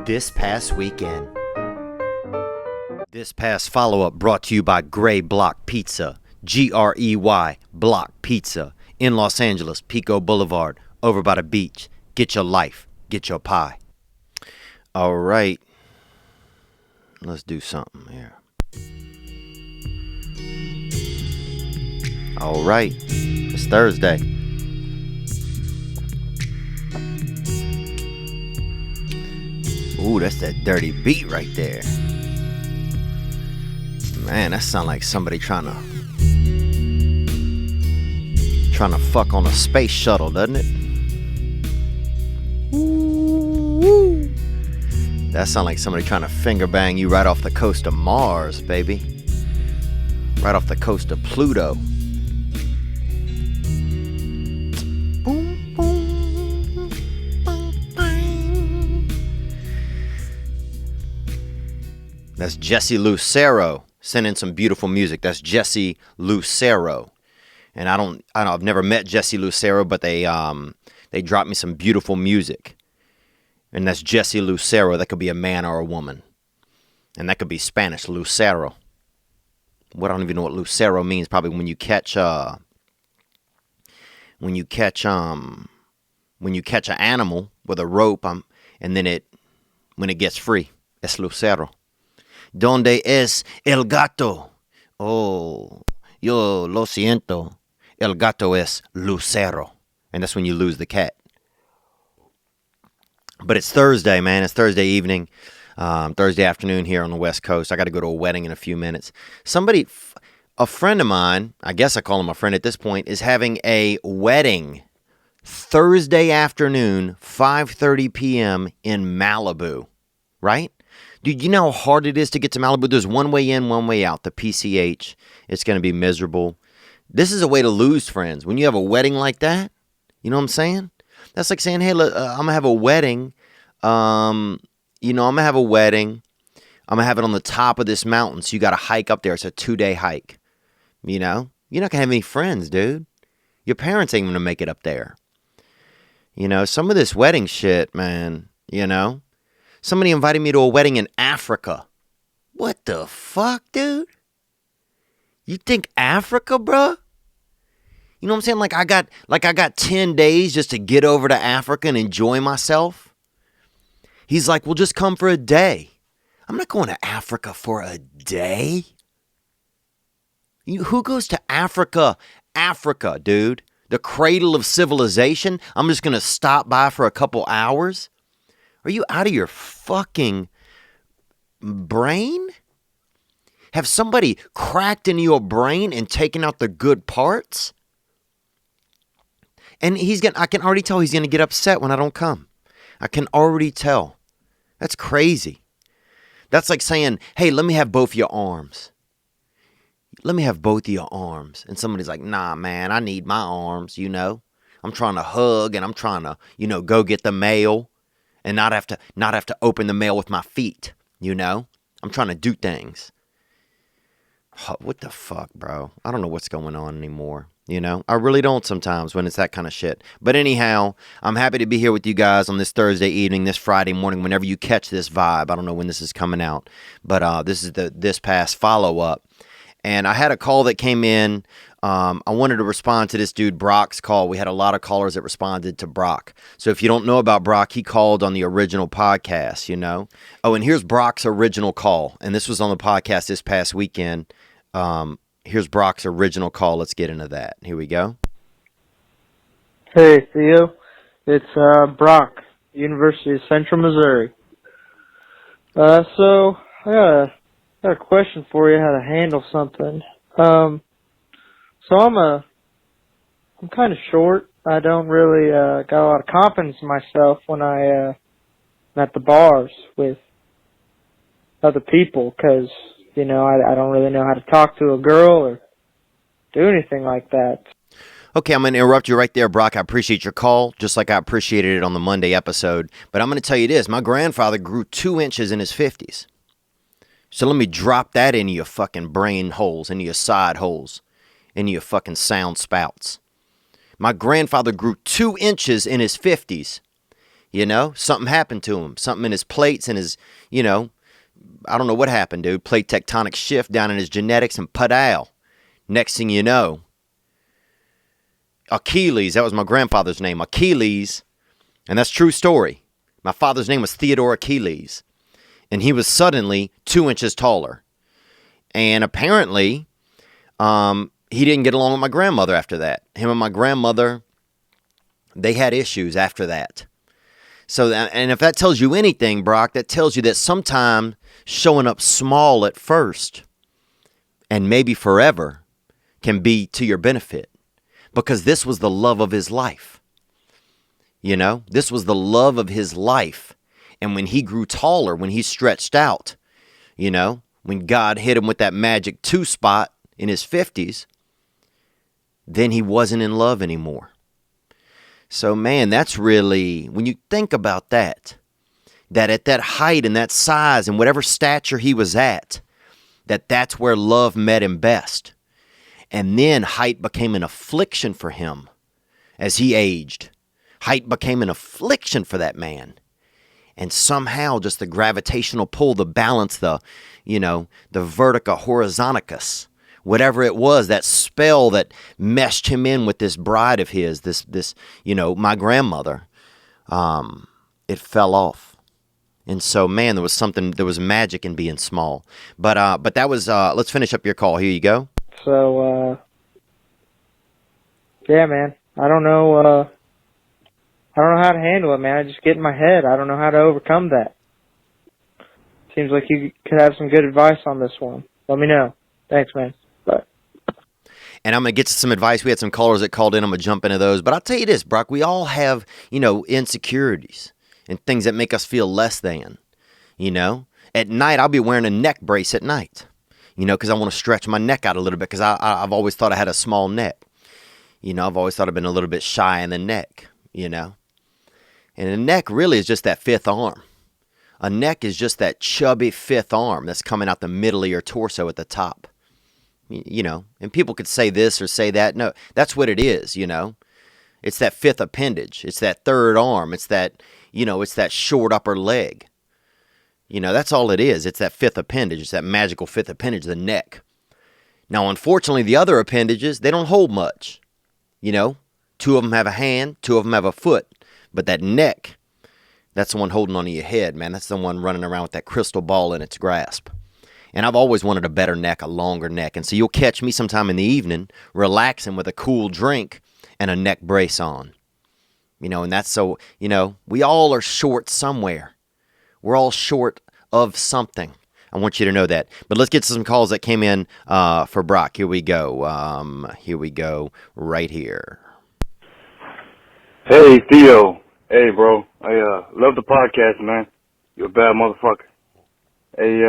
This past weekend. This past follow-up brought to you by Grey Block Pizza, Grey Block Pizza, in Los Angeles, Pico Boulevard, over by the beach. Get your life, get your pie. All right, let's do something here. All right, it's Thursday. Ooh, that's that dirty beat right there. Man, that sounds like somebody trying to fuck on a space shuttle, doesn't it? Ooh. That sounds like somebody trying to finger bang you right off the coast of Mars, baby. Right off the coast of Pluto. Boom, boom, bang, bang. That's Jesse Lucero sending some beautiful music. That's Jesse Lucero. And I've never met Jesse Lucero, but they dropped me some beautiful music. And that's Jesse Lucero. That could be a man or a woman. And that could be Spanish, Lucero. What I don't even know what Lucero means. Probably when you catch an animal with a rope, and then when it gets free, es Lucero. ¿Dónde es el gato? Oh, yo lo siento. El gato es Lucero. And that's when you lose the cat. But it's Thursday, man. It's Thursday evening. Thursday afternoon here on the West Coast. I got to go to a wedding in a few minutes. A friend of mine, I guess I call him a friend at this point, is having a wedding Thursday afternoon, 5:30 p.m. in Malibu. Right? Dude, you know how hard it is to get to Malibu? There's one way in, one way out. The PCH. It's going to be miserable. This is a way to lose friends. When you have a wedding like that, you know what I'm saying? That's like saying, hey, look, I'm going to have a wedding. I'm going to have a wedding. I'm going to have it on the top of this mountain. So you got to hike up there. It's a 2-day hike. You know? You're not going to have any friends, dude. Your parents ain't going to make it up there. You know, some of this wedding shit, man, you know? Somebody invited me to a wedding in Africa. What the fuck, dude? You think Africa, bruh? You know what I'm saying? Like I got 10 days just to get over to Africa and enjoy myself. He's like, well, just come for a day. I'm not going to Africa for a day. Who goes to Africa? Africa, dude. The cradle of civilization. I'm just going to stop by for a couple hours. Are you out of your fucking brain? Have somebody cracked into your brain and taken out the good parts? And I can already tell he's going to get upset when I don't come. I can already tell. That's crazy. That's like saying, hey, let me have both your arms. Let me have both of your arms. And somebody's like, nah, man, I need my arms, you know. I'm trying to hug and I'm trying to, go get the mail and not have to open the mail with my feet, you know. I'm trying to do things. Oh, what the fuck, bro? I don't know what's going on anymore. You know, I really don't sometimes when it's that kind of shit. But anyhow, I'm happy to be here with you guys on this Thursday evening, this Friday morning, whenever you catch this vibe. I don't know when this is coming out, but this is this past follow-up. And I had a call that came in. I wanted to respond to this dude, Brock's call. We had a lot of callers that responded to Brock. So if you don't know about Brock, he called on the original podcast, you know. Oh, and here's Brock's original call. And this was on the podcast this past weekend. Here's Brock's original call. Let's get into that. Here we go. Hey, Theo. It's Brock, University of Central Missouri. So I got a question for you, how to handle something. So I'm kind of short. I don't really got a lot of confidence in myself when I'm at the bars with other people, because I don't really know how to talk to a girl or do anything like that. Okay, I'm going to interrupt you right there, Brock. I appreciate your call, just like I appreciated it on the Monday episode. But I'm going to tell you this. My grandfather grew 2 inches in his 50s. So let me drop that into your fucking brain holes, into your side holes, into your fucking sound spouts. My grandfather grew 2 inches in his 50s. Something happened to him. Something in his plates and his, I don't know what happened, dude. Plate tectonic shift down in his genetics and padow. Next thing you know, Achilles, that was my grandfather's name, Achilles, and that's a true story. My father's name was Theodore Achilles, and he was suddenly 2 inches taller. And apparently, he didn't get along with my grandmother after that. Him and my grandmother, they had issues after that. So, and if that tells you anything, Brock, that tells you that sometimes showing up small at first and maybe forever can be to your benefit, because this was the love of his life. This was the love of his life. And when he grew taller, when he stretched out, when God hit him with that magic 2 spot in his 50s, then he wasn't in love anymore. So, man, that's really, when you think about that at that height and that size and whatever stature he was at, that's where love met him best. And then height became an affliction for him as he aged. Height became an affliction for that man. And somehow just the gravitational pull, the balance, the vertica horizonicus, whatever it was, that spell that meshed him in with this bride of his, this my grandmother, it fell off. And so, man, there was magic in being small. But that was, let's finish up your call. Here you go. So, yeah, man, I don't know how to handle it, man. I just get in my head. I don't know how to overcome that. Seems like you could have some good advice on this one. Let me know. Thanks, man. Bye. And I'm going to get to some advice. We had some callers that called in. I'm going to jump into those. But I'll tell you this, Brock, we all have, insecurities and things that make us feel less than. At night, I'll be wearing a neck brace at night, because I want to stretch my neck out a little bit, because I've always thought I had a small neck. I've always thought I've been a little bit shy in the neck, And the neck really is just that fifth arm. A neck is just that chubby fifth arm that's coming out the middle of your torso at the top. And people could say this or say that. No, that's what it is, It's that fifth appendage. It's that third arm. It's that, it's that short upper leg. That's all it is. It's that fifth appendage. It's that magical fifth appendage, the neck. Now, unfortunately, the other appendages, they don't hold much. 2 of them have a hand, 2 of them have a foot. But that neck, that's the one holding onto your head, man. That's the one running around with that crystal ball in its grasp. And I've always wanted a better neck, a longer neck. And so you'll catch me sometime in the evening relaxing with a cool drink and a neck brace on. And that's so, we all are short somewhere. We're all short of something. I want you to know that. But let's get to some calls that came in for Brock. Here we go. Here we go right here. Hey, Theo. Hey, bro. I love the podcast, man. You're a bad motherfucker. Hey,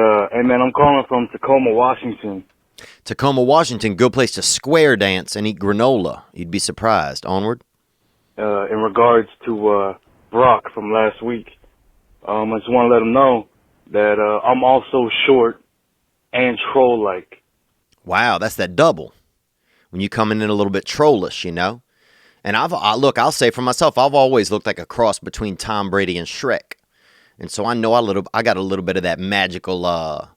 man, I'm calling from Tacoma, Washington. Tacoma, Washington, good place to square dance and eat granola. You'd be surprised. Onward. In regards to Brock from last week, I just want to let him know that I'm also short and troll-like. Wow, that's that double. When you come in a little bit trollish, And I'll say for myself, I've always looked like a cross between Tom Brady and Shrek. And so I know I got a little bit of that magical, I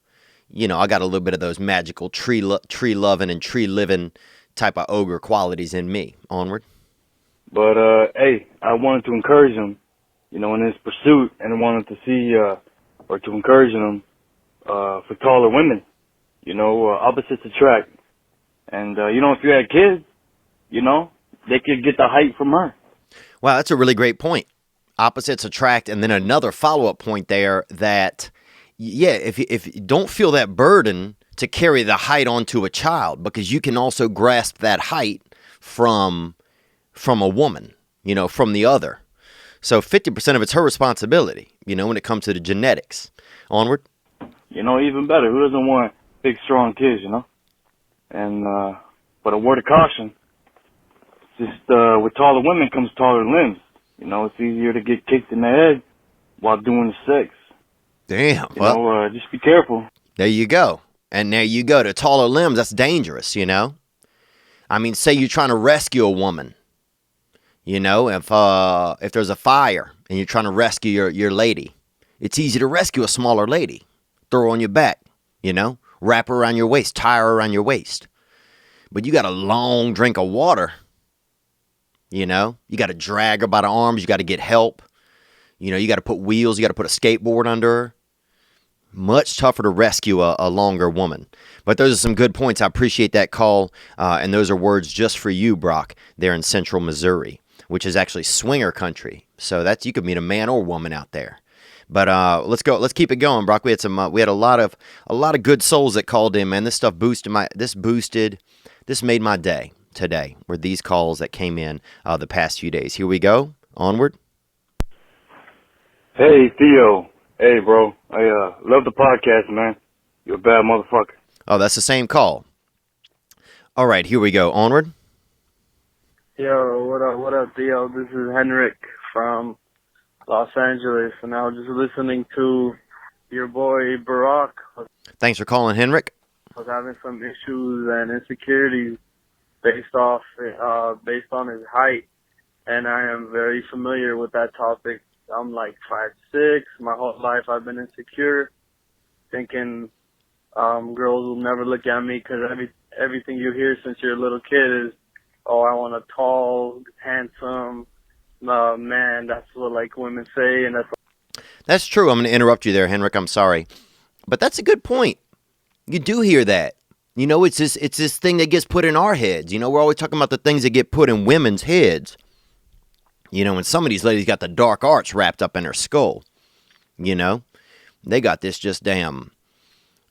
got a little bit of those magical tree loving and tree living type of ogre qualities in me. Onward. But, hey, I wanted to encourage him, in his pursuit, and I wanted to see, or to encourage him, for taller women. Opposites attract. And, if you had kids, they could get the height from her. Wow, that's a really great point. Opposites attract, and then another follow-up point there that, if you don't feel that burden to carry the height onto a child, because you can also grasp that height from a woman, from the other. So 50% of it's her responsibility, when it comes to the genetics. Onward. Even better. Who doesn't want big, strong kids, And, but a word of caution. Just with taller women comes taller limbs. It's easier to get kicked in the head while doing the sex. Damn. Just be careful. There you go. And there you go. The taller limbs, that's dangerous, I mean, say you're trying to rescue a woman. If there's a fire and you're trying to rescue your lady. It's easy to rescue a smaller lady. Throw her on your back, wrap her around your waist, tie her around your waist. But you got a long drink of water, you got to drag her by the arms. You got to get help. You got to put wheels. You got to put a skateboard under her. Much tougher to rescue a longer woman. But those are some good points. I appreciate that call. And those are words just for you, Brock, there in central Missouri, which is actually swinger country. So you could meet a man or woman out there. But let's go. Let's keep it going, Brock. We had a lot of good souls that called in, man. This stuff this made my day today, were these calls that came in the past few days. Here we go. Onward. Hey, Theo. Hey, bro. I love the podcast, man. You're a bad motherfucker. Oh, that's the same call. All right, here we go. Onward. Yo, what up, Theo? This is Henrik from Los Angeles, and I was just listening to your boy Barack. Thanks for calling, Henrik. I was having some issues and insecurities based on his height, and I am very familiar with that topic. I'm like 5'6". My whole life I've been insecure, thinking girls will never look at me because everything you hear since you're a little kid is, oh, I want a tall, handsome man. That's what like women say, and that's true. I'm going to interrupt you there, Henrik. I'm sorry, but that's a good point. You do hear that. It's this thing that gets put in our heads. We're always talking about the things that get put in women's heads. And some of these ladies got the dark arts wrapped up in her skull. They got this just damn,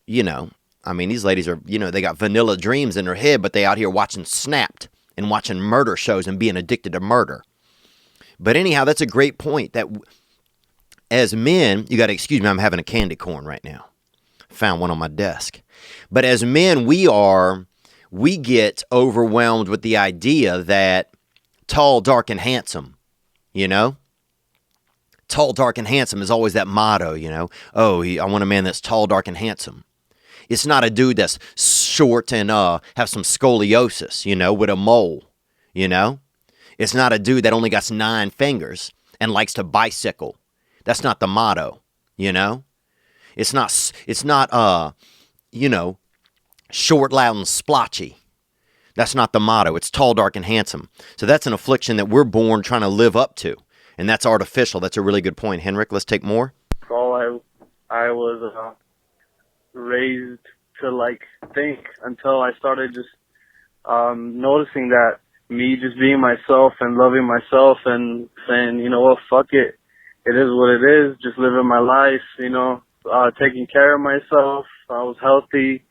these ladies are, they got vanilla dreams in their head, but they out here watching Snapped and watching murder shows and being addicted to murder. But anyhow, that's a great point that as men, you got to excuse me, I'm having a candy corn right now. Found one on my desk. But as men, we get overwhelmed with the idea that tall, dark, and handsome, tall, dark, and handsome is always that motto, Oh, I want a man that's tall, dark, and handsome. It's not a dude that's short and have some scoliosis, with a mole, It's not a dude that only got 9 fingers and likes to bicycle. That's not the motto, It's not short, loud, and splotchy. That's not the motto. It's tall, dark, and handsome. So that's an affliction that we're born trying to live up to. And that's artificial. That's a really good point. Henrik, let's take more. all I was raised to like think until I started just noticing that me just being myself and loving myself and saying, you know what, fuck it. It is what it is. Just living my life, taking care of myself. I was healthy,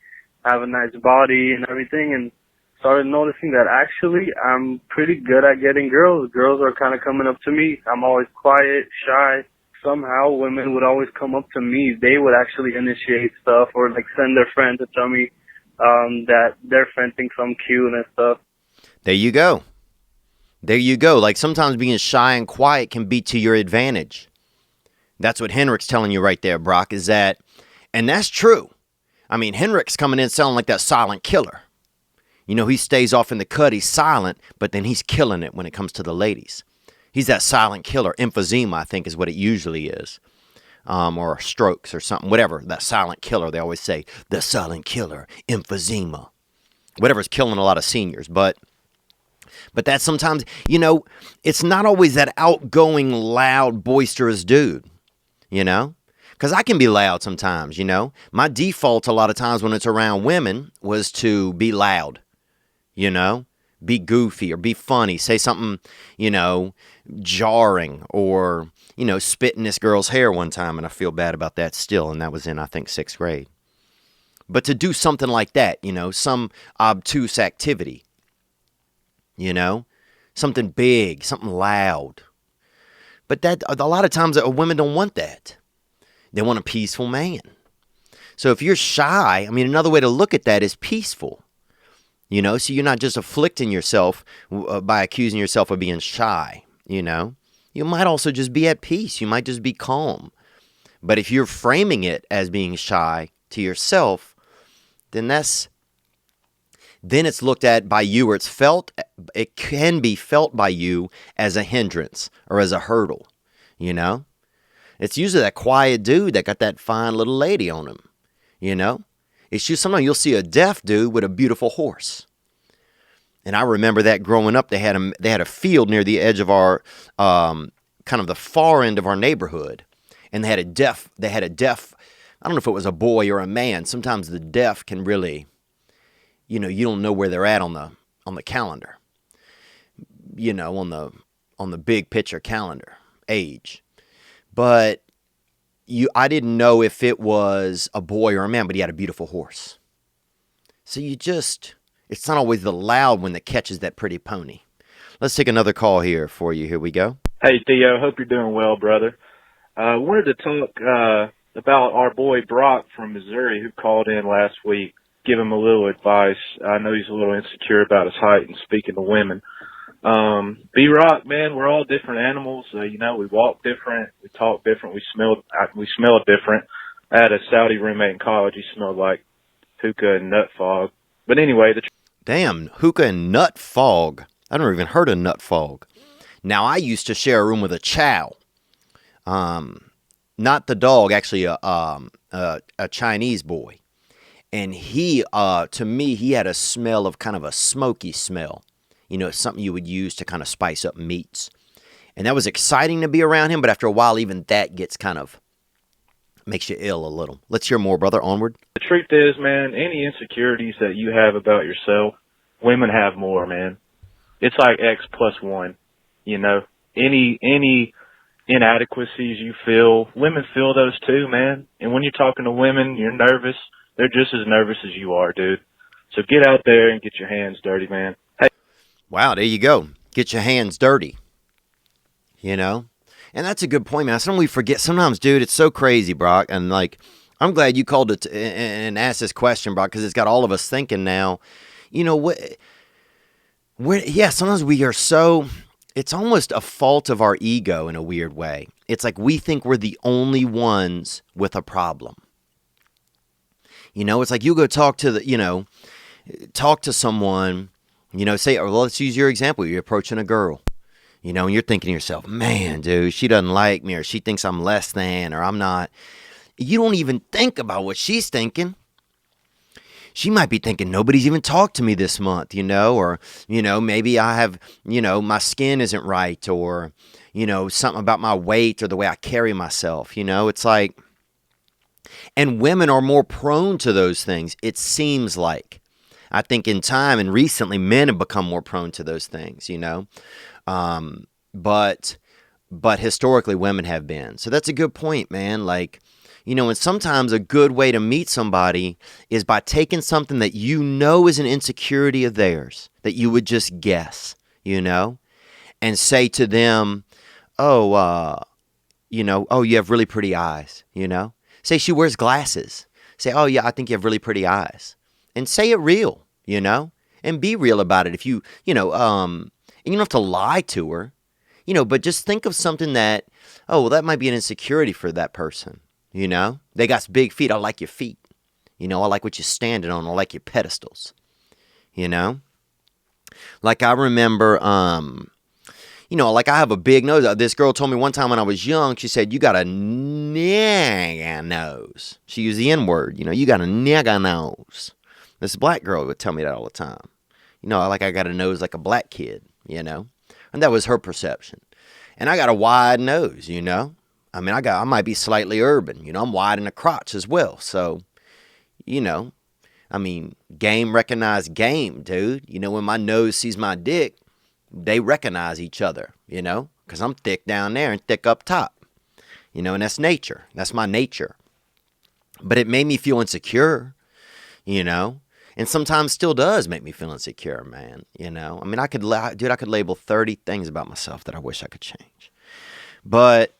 have a nice body and everything, and started noticing that actually I'm pretty good at getting girls. Girls are kind of coming up to me. I'm always quiet, shy. Somehow women would always come up to me. They would actually initiate stuff or like send their friend to tell me that their friend thinks I'm cute and stuff. There you go. There you go. Like sometimes being shy and quiet can be to your advantage. That's what Henrik's telling you right there, Brock, is that, and that's true. I mean, Henrik's coming in sounding like that silent killer. He stays off in the cut, he's silent, but then he's killing it when it comes to the ladies. He's that silent killer. Emphysema, I think, is what it usually is. Or strokes or something, whatever. That silent killer, they always say, the silent killer, emphysema. Whatever's killing a lot of seniors. But that sometimes, it's not always that outgoing, loud, boisterous dude, Because I can be loud sometimes, My default a lot of times when it's around women was to be loud. Be goofy or be funny, say something, jarring or, spit in this girl's hair one time. And I feel bad about that still. And that was in, I think, 6th grade. But to do something like that, some obtuse activity, something big, something loud. But that a lot of times women don't want that. They want a peaceful man. So if you're shy, another way to look at that is peaceful. So you're not just afflicting yourself by accusing yourself of being shy, You might also just be at peace. You might just be calm. But if you're framing it as being shy to yourself, then it's looked at by you, or it can be felt by you as a hindrance or as a hurdle. you know? It's usually that quiet dude that got that fine little lady on him, you know? It's just sometimes you'll see a deaf dude with a beautiful horse. And I remember that growing up, they had a field near the edge of our, kind of the far end of our neighborhood. And they had a deaf, I don't know if it was a boy or a man. Sometimes the deaf can really, you don't know where they're at on the calendar, on the big picture calendar, age. But I didn't know if it was a boy or a man, but he had a beautiful horse. So it's not always the loud one that catches that pretty pony. Let's take another call here for you. Here we go. Hey, Theo. Hope you're doing well, brother. Wanted to talk about our boy Brock from Missouri who called in last week. Give him a little advice. I know he's a little insecure about his height and speaking to women. B-Rock, man, we're all different animals. We walk different, we talk different, we smell different. I had a Saudi roommate in college. He smelled like hookah and nut fog. But anyway, Damn, hookah and nut fog. I never even heard of nut fog. Now, I used to share a room with a chow. Not the dog, actually a Chinese boy. And he, to me, he had a smell of kind of a smoky smell. Something you would use to kind of spice up meats. And that was exciting to be around him, but after a while, even that gets makes you ill a little. Let's hear more, brother. Onward. the truth is, man, any insecurities that you have about yourself, women have more, man. It's like X plus one, Any inadequacies you feel, women feel those too, man. And when you're talking to women, you're nervous. They're just as nervous as you are, dude. So get out there and get your hands dirty, man. Hey. Wow, there you go. Get your hands dirty. And that's a good point, man. Sometimes we forget. Sometimes, dude, it's so crazy, Brock. And I'm glad you called it and asked this question, Brock, because it's got all of us thinking now. Sometimes we are so. It's almost a fault of our ego in a weird way. It's like we think we're the only ones with a problem. It's like you go talk to someone, say, let's use your example. You're approaching a girl, and you're thinking to yourself, man, dude, she doesn't like me, or she thinks I'm less than, or I'm not. You don't even think about what she's thinking. She might be thinking, nobody's even talked to me this month, or, maybe I have, my skin isn't right, or, something about my weight or the way I carry myself, it's like, and women are more prone to those things, it seems like. I think in time and recently, men have become more prone to those things, but historically women have been. So that's a good point, man. And sometimes a good way to meet somebody is by taking something that is an insecurity of theirs, that you would just guess, and say to them, oh, you have really pretty eyes, Say she wears glasses. Say, oh, yeah, I think you have really pretty eyes. And say it real, and be real about it. If and you don't have to lie to her, but just think of something that, that might be an insecurity for that person. They got big feet. I like your feet. I like what you're standing on. I like your pedestals. Like I remember, I have a big nose. This girl told me one time when I was young, she said, you got a nigga nose. She used the N word. You got a nigga nose. This black girl would tell me that all the time. I got a nose like a black kid, and that was her perception. And I got a wide nose, I mean, I might be slightly urban, I'm wide in the crotch as well. So, game recognize game, dude. When my nose sees my dick, they recognize each other, because I'm thick down there and thick up top, and that's nature. That's my nature. But it made me feel insecure, and sometimes still does make me feel insecure, man. I could label 30 things about myself that I wish I could change. But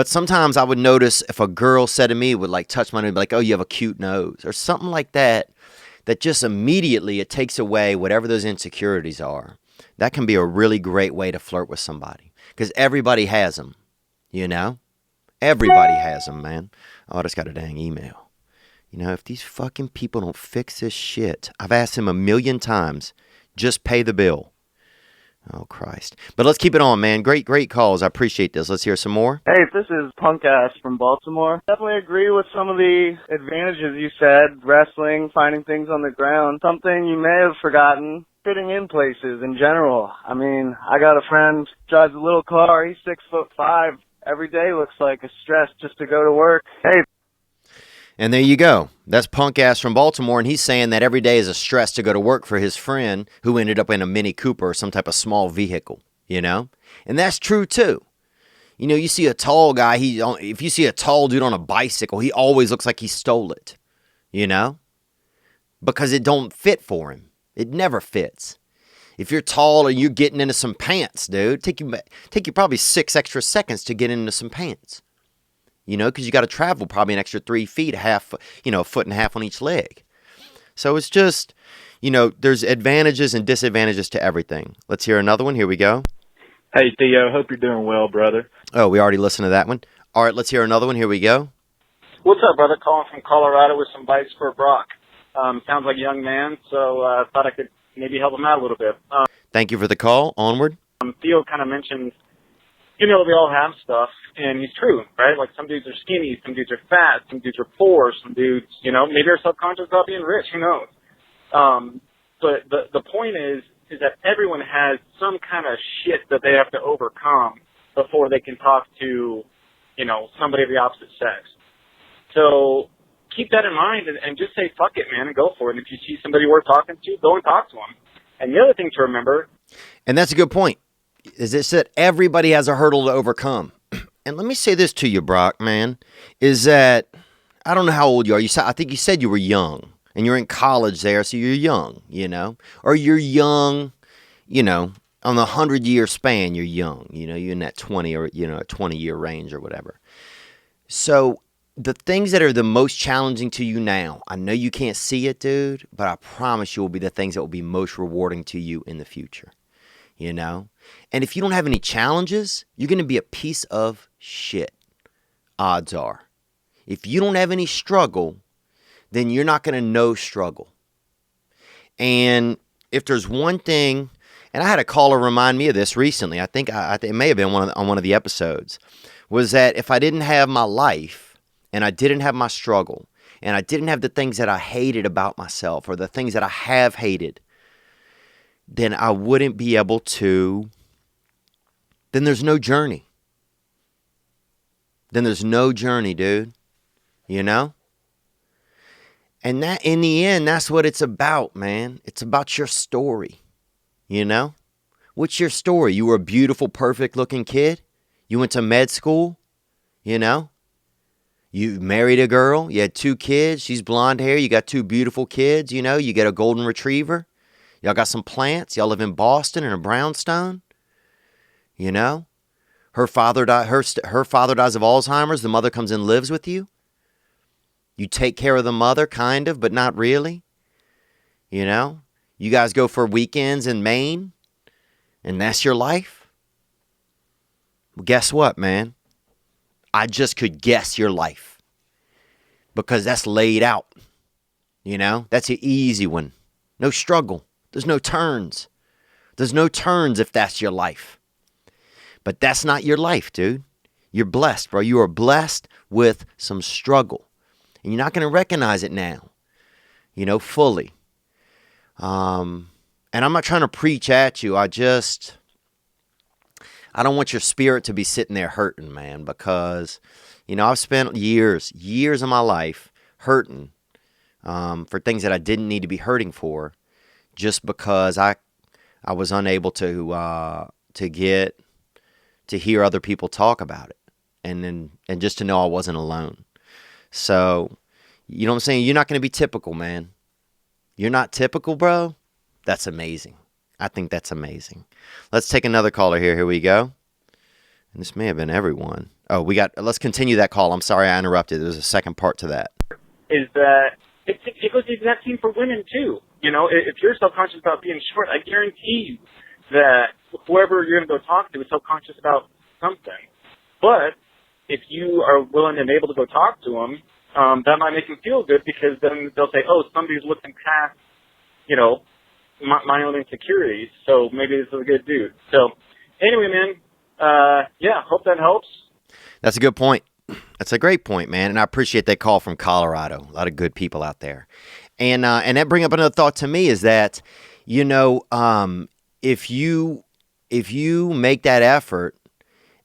sometimes I would notice if a girl said to me, would touch my nose, be like, oh, you have a cute nose, or something like that, that just immediately it takes away whatever those insecurities are. That can be a really great way to flirt with somebody, because everybody has them, Everybody has them, man. Oh, I just got a dang email. If these fucking people don't fix this shit, I've asked them 1,000,000 times, just pay the bill. Oh, Christ. But let's keep it on, man. Great calls. I appreciate this. Let's hear some more. Hey, this is Punk Ass from Baltimore. Definitely agree with some of the advantages you said. Wrestling, finding things on the ground. Something you may have forgotten. Fitting in places in general. I mean, I got a friend, drives a little car. He's 6'5". Every day looks like a stress just to go to work. Hey. And there you go. That's Punk Ass from Baltimore, and he's saying that every day is a stress to go to work for his friend who ended up in a Mini Cooper or some type of small vehicle, you know? And that's true, too. You know, you see a tall guy, if you see a tall dude on a bicycle, he always looks like he stole it, you know? Because it don't fit for him. It never fits. If you're tall and you're getting into some pants, dude, take you probably 6 extra seconds to get into some pants. You know, because you got to travel probably an extra 3 feet, a foot and a half on each leg. So it's just, you know, there's advantages and disadvantages to everything. Let's hear another one. Here we go. Hey, Theo, hope you're doing well, brother. Oh, we already listened to that one. All right, let's hear another one. Here we go. What's up, brother? Calling from Colorado with some bites for Brock. Sounds like a young man, so I thought I could maybe help him out a little bit. Thank you for the call. Onward. Theo kind of mentioned, you know, we all have stuff, and he's true, right? Like, some dudes are skinny, some dudes are fat, some dudes are poor, some dudes, you know, maybe are subconscious about being rich, who knows? But the point is that everyone has some kind of shit that they have to overcome before they can talk to, you know, somebody of the opposite sex. So keep that in mind and just say, fuck it, man, and go for it. And if you see somebody worth talking to, go and talk to them. And the other thing to remember... And that's a good point. Is it that everybody has a hurdle to overcome. And let me say this to you, Brock, man, is that I don't know how old you are. I think you said you were young, and you're in college there, so you're young, you know, or you're young, you know, on the 100-year span, you're young, you know, you're in that 20 or, you know, 20-year range or whatever. So the things that are the most challenging to you now, I know you can't see it, dude, but I promise you will be the things that will be most rewarding to you in the future. You know? And if you don't have any challenges, you're going to be a piece of shit. Odds are. If you don't have any struggle, then you're not going to know struggle. And if there's one thing, and I had a caller remind me of this recently, I think it may have been on one of the episodes, was that if I didn't have my life, and I didn't have my struggle, and I didn't have the things that I hated about myself, or the things that I have hated, then I wouldn't be able to, then there's no journey. Then there's no journey, dude. You know? And that, in the end, that's what it's about, man. It's about your story. You know? What's your story? You were a beautiful, perfect-looking kid? You went to med school? You know? You married a girl? You had 2 kids? She's blonde hair. You got 2 beautiful kids, you know? You get a golden retriever? Y'all got some plants. Y'all live in Boston in a brownstone. You know, her father dies of Alzheimer's. The mother comes and lives with you. You take care of the mother, kind of, but not really. You know, you guys go for weekends in Maine, and that's your life. Well, guess what, man? I just could guess your life because that's laid out. You know, that's an easy one. No struggle. There's no turns. There's no turns if that's your life. But that's not your life, dude. You're blessed, bro. You are blessed with some struggle. And you're not going to recognize it now, you know, fully. And I'm not trying to preach at you. I don't want your spirit to be sitting there hurting, man, because, you know, I've spent years of my life hurting for things that I didn't need to be hurting for. Just because I was unable to hear other people talk about it, and just to know I wasn't alone. So, you know what I'm saying? You're not going to be typical, man. You're not typical, bro. That's amazing. I think that's amazing. Let's take another caller here. Here we go. And this may have been everyone. Oh, let's continue that call. I'm sorry I interrupted. There's a second part to that. Is that it goes the exact same for women, too. You know, if you're self-conscious about being short, I guarantee you that whoever you're going to go talk to is self-conscious about something. But if you are willing and able to go talk to them, that might make them feel good because then they'll say, oh, somebody's looking past, you know, my own insecurities. So maybe this is a good dude. So anyway, man, yeah, hope that helps. That's a good point. That's a great point, man. And I appreciate that call from Colorado. A lot of good people out there. And that bring up another thought to me is that, you know, if you make that effort,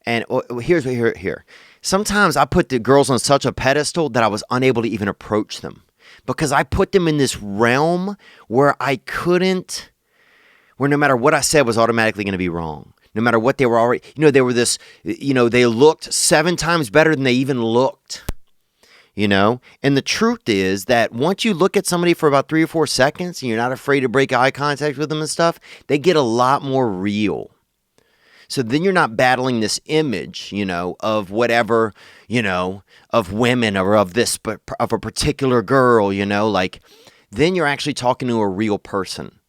and here. Sometimes I put the girls on such a pedestal that I was unable to even approach them because I put them in this realm where where no matter what I said was automatically going to be wrong. No matter what they were already, they were this, they looked 7 times better than they even looked, And the truth is that once you look at somebody for about 3 or 4 seconds and you're not afraid to break eye contact with them and stuff, they get a lot more real. So then you're not battling this image, of whatever, of women or of a particular girl, then you're actually talking to a real person,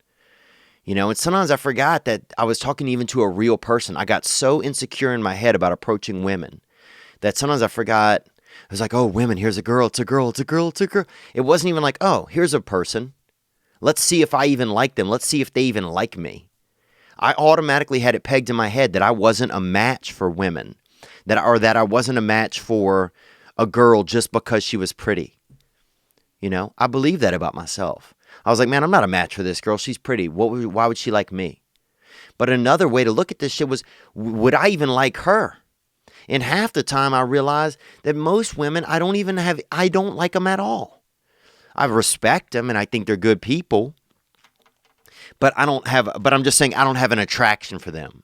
and sometimes I forgot that I was talking even to a real person. I got so insecure in my head about approaching women that sometimes I forgot. I was like, oh, women, here's a girl. It's a girl. It's a girl. It's a girl. It wasn't even like, oh, here's a person. Let's see if I even like them. Let's see if they even like me. I automatically had it pegged in my head that I wasn't a match for women, that I wasn't a match for a girl just because she was pretty. I believe that about myself. I was like, man, I'm not a match for this girl. She's pretty. Why would she like me? But another way to look at this shit was, would I even like her? And half the time I realized that most women, I don't like them at all. I respect them and I think they're good people. But I'm just saying I don't have an attraction for them.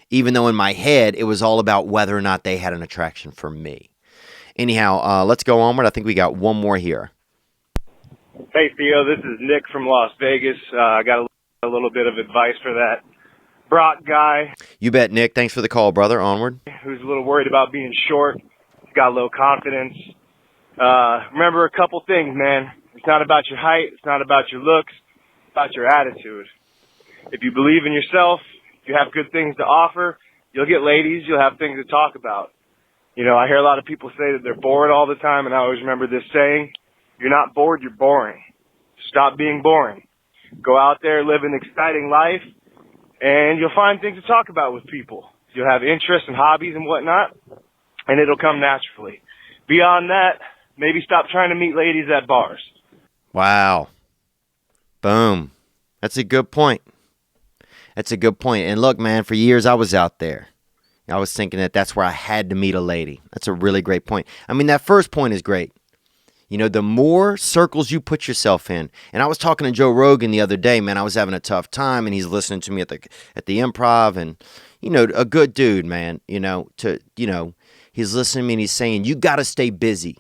Even though in my head, it was all about whether or not they had an attraction for me. Anyhow, let's go onward. I think we got one more here. Hey, Theo, this is Nick from Las Vegas. I got a little bit of advice for that Brock guy. You bet, Nick. Thanks for the call, brother. Onward. Who's a little worried about being short. He's got low confidence. Remember a couple things, man. It's not about your height. It's not about your looks. About your attitude. If you believe in yourself, if you have good things to offer, you'll get ladies, you'll have things to talk about. I hear a lot of people say that they're bored all the time, and I always remember this saying, you're not bored, you're boring. Stop being boring. Go out there, live an exciting life, and you'll find things to talk about with people. You'll have interests and hobbies and whatnot, and it'll come naturally. Beyond that, maybe stop trying to meet ladies at bars. Wow. Boom. That's a good point. That's a good point. And look, man, for years I was out there. I was thinking that's where I had to meet a lady. That's a really great point. I mean, that first point is great. The more circles you put yourself in. And I was talking to Joe Rogan the other day, man. I was having a tough time, and he's listening to me at the Improv, and a good dude, man. He's listening to me and he's saying, you got to stay busy.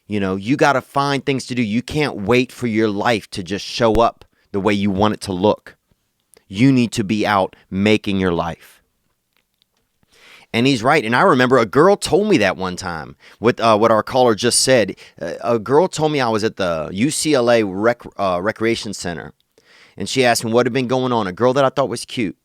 You got to find things to do. You can't wait for your life to just show up the way you want it to look. You need to be out making your life. And he's right. And I remember a girl told me that one time with what our caller just said. A girl told me I was at the UCLA Recreation Center. And she asked me what had been going on. A girl that I thought was cute.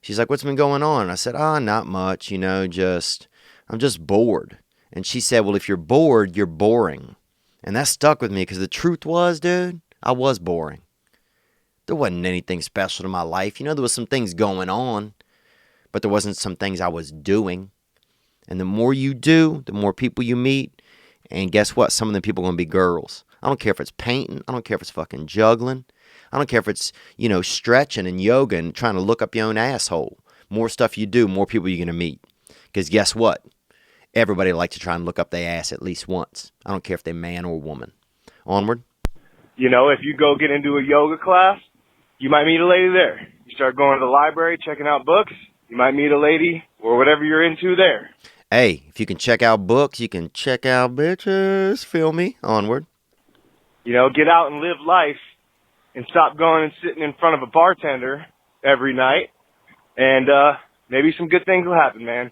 She's like, what's been going on? And I said, not much. I'm just bored. And she said, well, if you're bored, you're boring. And that stuck with me because the truth was, dude, I was boring. There wasn't anything special to my life. There was some things going on, but there wasn't some things I was doing. And the more you do, the more people you meet. And guess what? Some of them people are going to be girls. I don't care if it's painting. I don't care if it's fucking juggling. I don't care if it's, stretching and yoga and trying to look up your own asshole. More stuff you do, more people you're going to meet. Because guess what? Everybody likes to try and look up their ass at least once. I don't care if they're man or woman. Onward. If you go get into a yoga class, you might meet a lady there. You start going to the library, checking out books, you might meet a lady or whatever you're into there. Hey, if you can check out books, you can check out bitches. Feel me? Onward. Get out and live life and stop going and sitting in front of a bartender every night. And maybe some good things will happen, man.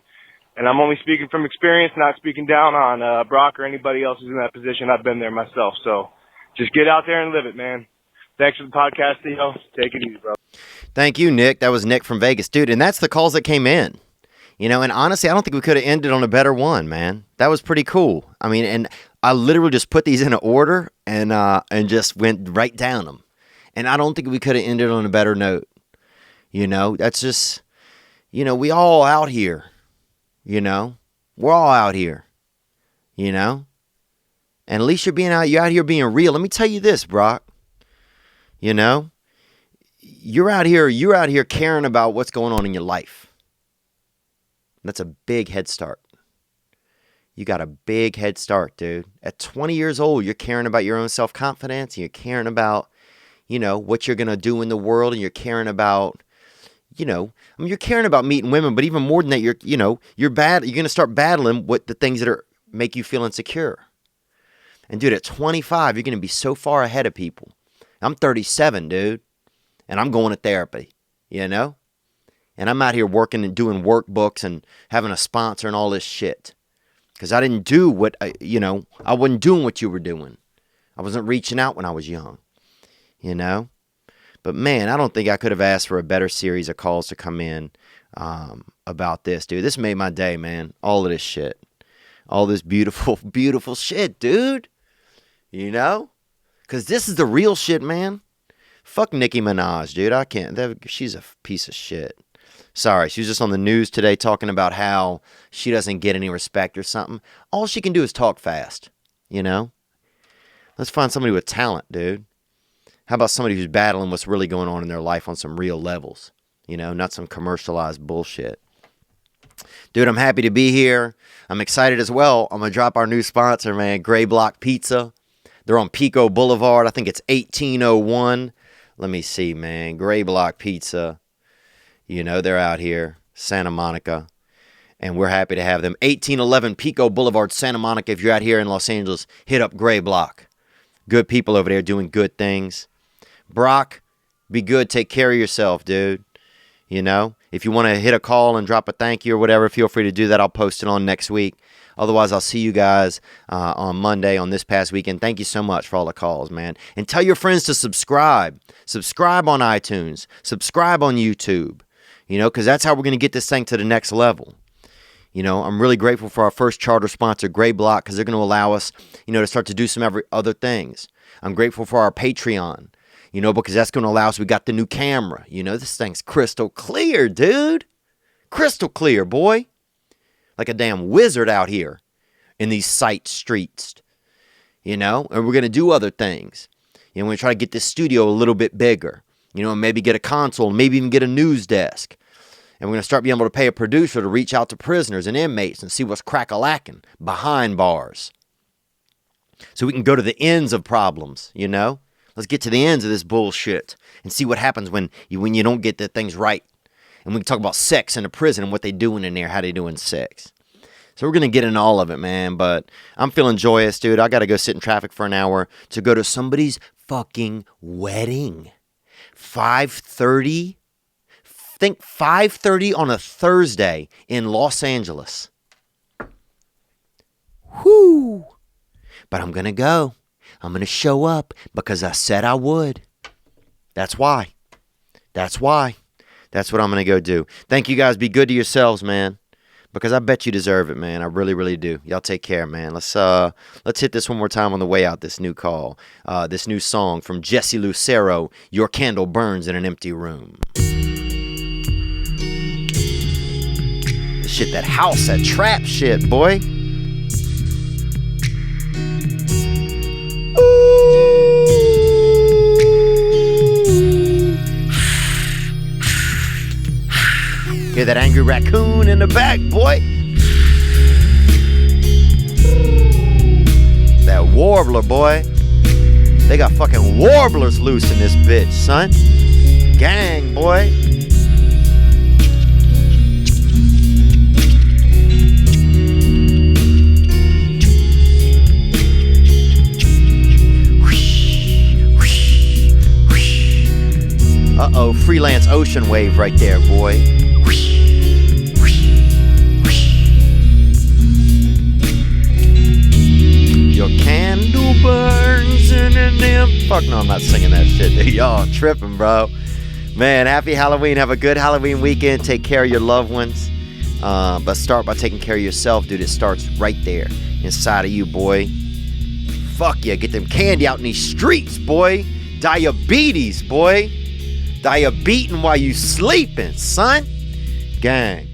And I'm only speaking from experience, not speaking down on Brock or anybody else who's in that position. I've been there myself. So just get out there and live it, man. Thanks for the podcast, Theo. Take it easy, bro. Thank you, Nick. That was Nick from Vegas. Dude, and that's the calls that came in. And honestly, I don't think we could have ended on a better one, man. That was pretty cool. I mean, and I literally just put these in an order and just went right down them. And I don't think we could have ended on a better note. You know, that's just, you know, we all out here. You know, we're all out here. You know, and at least you're out here being real. Let me tell you this, Brock. You know, you're out here caring about what's going on in your life. That's a big head start. You got a big head start, dude. At 20 years old, you're caring about your own self-confidence. You're caring about, you know, what you're going to do in the world. And you're caring about, you know, I mean, you're caring about meeting women. But even more than that, you're going to start battling with the things that make you feel insecure. And, dude, at 25, you're going to be so far ahead of people. I'm 37, dude. And I'm going to therapy, you know. And I'm out here working and doing workbooks and having a sponsor and all this shit. Because I didn't do I wasn't doing what you were doing. I wasn't reaching out when I was young, you know. But, man, I don't think I could have asked for a better series of calls to come in about this, dude. This made my day, man. All of this shit. All this beautiful, beautiful shit, dude. You know? Because this is the real shit, man. Fuck Nicki Minaj, dude. I can't. She's a piece of shit. Sorry, she was just on the news today talking about how she doesn't get any respect or something. All she can do is talk fast, you know? Let's find somebody with talent, dude. How about somebody who's battling what's really going on in their life on some real levels, you know, not some commercialized bullshit. Dude, I'm happy to be here. I'm excited as well. I'm going to drop our new sponsor, man, Gray Block Pizza. They're on Pico Boulevard. I think it's 1801. Let me see, man. Gray Block Pizza. You know, they're out here, Santa Monica, and we're happy to have them. 1811 Pico Boulevard, Santa Monica. If you're out here in Los Angeles, hit up Gray Block. Good people over there doing good things. Brock, be good. Take care of yourself, dude. You know, if you want to hit a call and drop a thank you or whatever, feel free to do that. I'll post it on next week. Otherwise, I'll see you guys on Monday on this past weekend. Thank you so much for all the calls, man. And tell your friends to subscribe. Subscribe on iTunes. Subscribe on YouTube. You know, because that's how we're going to get this thing to the next level. You know, I'm really grateful for our first charter sponsor, Gray Block, because they're going to allow us, you know, to start to do some other things. I'm grateful for our Patreon, you know, because that's going to allow us. We got the new camera. You know, this thing's crystal clear, dude. Crystal clear, boy. Like a damn wizard out here in these site streets. You know, and we're going to do other things. You know, we're going to try to get this studio a little bit bigger. You know, maybe get a console, maybe even get a news desk. And we're going to start being able to pay a producer to reach out to prisoners and inmates and see what's crack-a-lacking behind bars. So we can go to the ends of problems, you know? Let's get to the ends of this bullshit and see what happens when you don't get the things right. And we can talk about sex in a prison and what they're doing in there, how they doing sex. So we're going to get into all of it, man. But I'm feeling joyous, dude. I got to go sit in traffic for an hour to go to somebody's fucking wedding. 5:30. Think 5:30 on a Thursday in Los Angeles. Whoo! But I'm going to go. I'm going to show up because I said I would. That's why. That's why. That's what I'm going to go do. Thank you guys. Be good to yourselves, man. Because I bet you deserve it, man. I really, really do. Y'all take care, man. Let's hit this one more time on the way out, this new call. This new song from Jesse Lucero, Your Candle Burns in an Empty Room. Shit, that house, that trap shit, boy. Hear that angry raccoon in the back, boy. That warbler, boy. They got fucking warblers loose in this bitch, son. Gang, boy. Uh-oh, freelance ocean wave right there, boy. Your candle burns in an empty... Fuck no, I'm not singing that shit, dude. Y'all tripping, bro. Man, happy Halloween. Have a good Halloween weekend. Take care of your loved ones. But start by taking care of yourself, dude. It starts right there inside of you, boy. Fuck yeah, get them candy out in these streets, boy. Diabetes, boy. Diabeting while you sleeping, son. Gang.